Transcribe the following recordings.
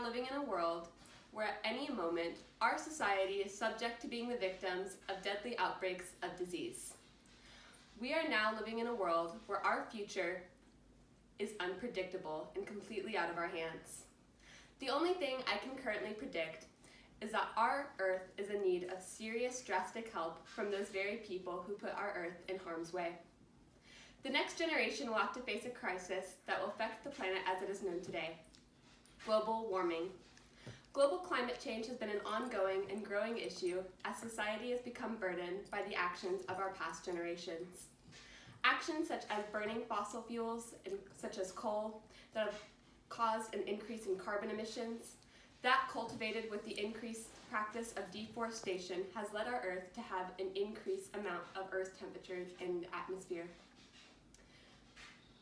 living in a world where at any moment our society is subject to being the victims of deadly outbreaks of disease. We are now living in a world where our future is unpredictable and completely out of our hands. The only thing I can currently predict is that our Earth is in need of serious, drastic help from those very people who put our Earth in harm's way. The next generation will have to face a crisis that will affect the planet as it is known today: global warming. Global climate change has been an ongoing and growing issue as society has become burdened by the actions of our past generations. Actions such as burning fossil fuels, such as coal, that have caused an increase in carbon emissions. That, cultivated with the increased practice of deforestation, has led our Earth to have an increased amount of Earth's temperatures in the atmosphere.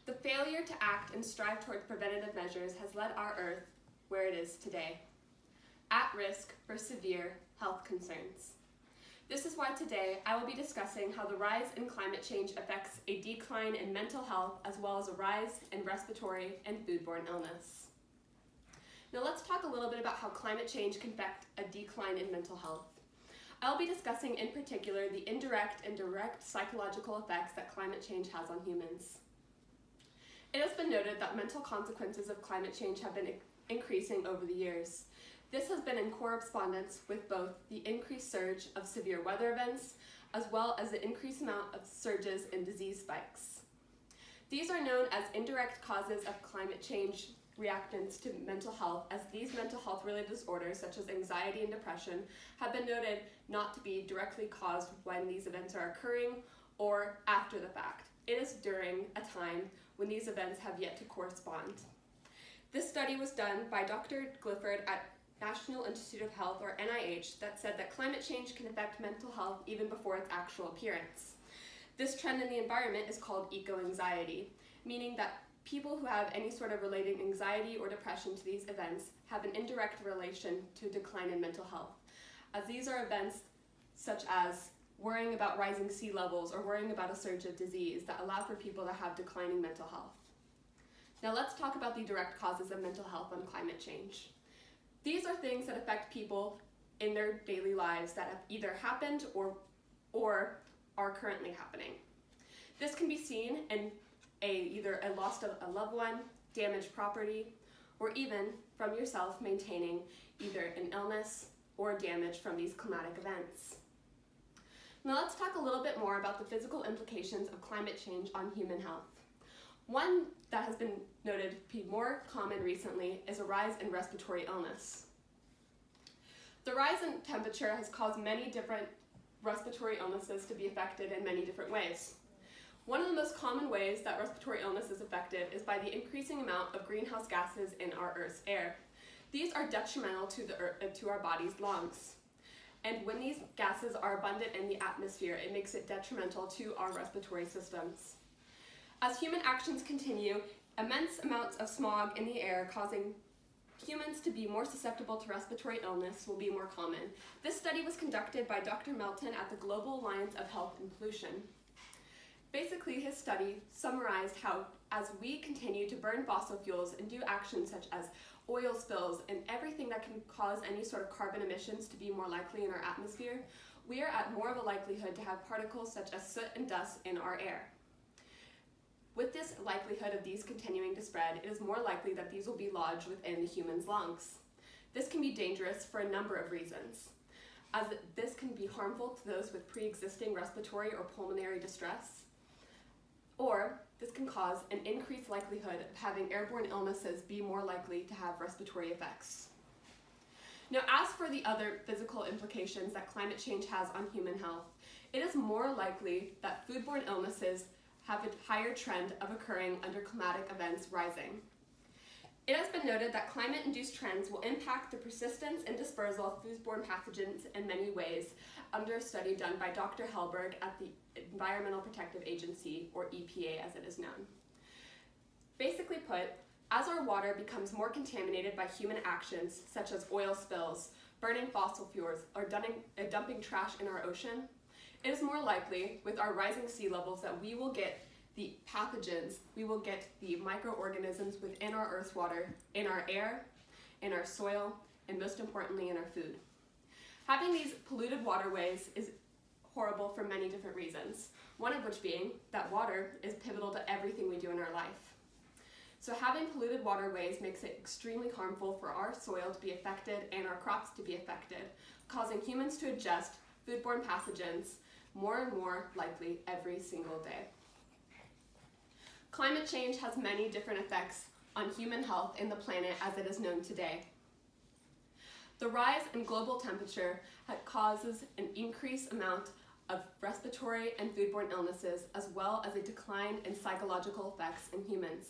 The failure to act and strive towards preventative measures has led our Earth where it is today, at risk for severe health concerns. This is why today I will be discussing how the rise in climate change affects a decline in mental health as well as a rise in respiratory and foodborne illness. Now let's talk a little bit about how climate change can affect a decline in mental health. I'll be discussing in particular the indirect and direct psychological effects that climate change has on humans. It has been noted that mental consequences of climate change have been increasing over the years. This has been in correspondence with both the increased surge of severe weather events as well as the increased amount of surges in disease spikes. These are known as indirect causes of climate change reactants to mental health, as these mental health related disorders such as anxiety and depression have been noted not to be directly caused when these events are occurring or after the fact. It is during a time when these events have yet to correspond. This study was done by Dr. Gifford at National Institute of Health, or NIH, that said that climate change can affect mental health even before its actual appearance. This trend in the environment is called eco-anxiety, meaning that people who have any sort of related anxiety or depression to these events have an indirect relation to a decline in mental health, as these are events such as worrying about rising sea levels or worrying about a surge of disease that allow for people to have declining mental health. Now let's talk about the direct causes of mental health on climate change. These are things that affect people in their daily lives that have either happened or are currently happening. This can be seen in either a loss of a loved one, damaged property, or even from yourself maintaining either an illness or damage from these climatic events. Now let's talk a little bit more about the physical implications of climate change on human health. One that has been noted to be more common recently is a rise in respiratory illness. The rise in temperature has caused many different respiratory illnesses to be affected in many different ways. One of the most common ways that respiratory illness is affected is by the increasing amount of greenhouse gases in our Earth's air. These are detrimental to our body's lungs. And when these gases are abundant in the atmosphere, it makes it detrimental to our respiratory systems. As human actions continue, immense amounts of smog in the air causing humans to be more susceptible to respiratory illness will be more common. This study was conducted by Dr. Melton at the Global Alliance of Health and Pollution. Basically, his study summarized how, as we continue to burn fossil fuels and do actions such as oil spills and everything that can cause any sort of carbon emissions to be more likely in our atmosphere, we are at more of a likelihood to have particles such as soot and dust in our air. With this likelihood of these continuing to spread, it is more likely that these will be lodged within the human's lungs. This can be dangerous for a number of reasons, as this can be harmful to those with pre-existing respiratory or pulmonary distress, or this can cause an increased likelihood of having airborne illnesses be more likely to have respiratory effects. Now, as for the other physical implications that climate change has on human health, it is more likely that foodborne illnesses have a higher trend of occurring under climatic events rising. It has been noted that climate-induced trends will impact the persistence and dispersal of foodborne pathogens in many ways under a study done by Dr. Hellberg at the Environmental Protective Agency, or EPA as it is known. Basically put, as our water becomes more contaminated by human actions such as oil spills, burning fossil fuels, or dumping trash in our ocean, it is more likely with our rising sea levels that we will get the pathogens, we will get the microorganisms within our Earth's water, in our air, in our soil, and most importantly, in our food. Having these polluted waterways is horrible for many different reasons, one of which being that water is pivotal to everything we do in our life. So having polluted waterways makes it extremely harmful for our soil to be affected and our crops to be affected, causing humans to ingest foodborne pathogens more and more likely every single day. Climate change has many different effects on human health and the planet as it is known today. The rise in global temperature causes an increased amount of respiratory and foodborne illnesses, as well as a decline in psychological effects in humans.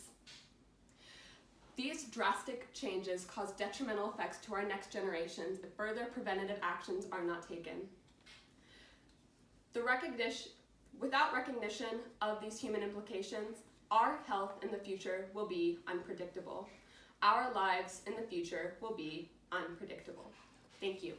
These drastic changes cause detrimental effects to our next generations if further preventative actions are not taken. Without recognition of these human implications, our health in the future will be unpredictable. Our lives in the future will be unpredictable. Thank you.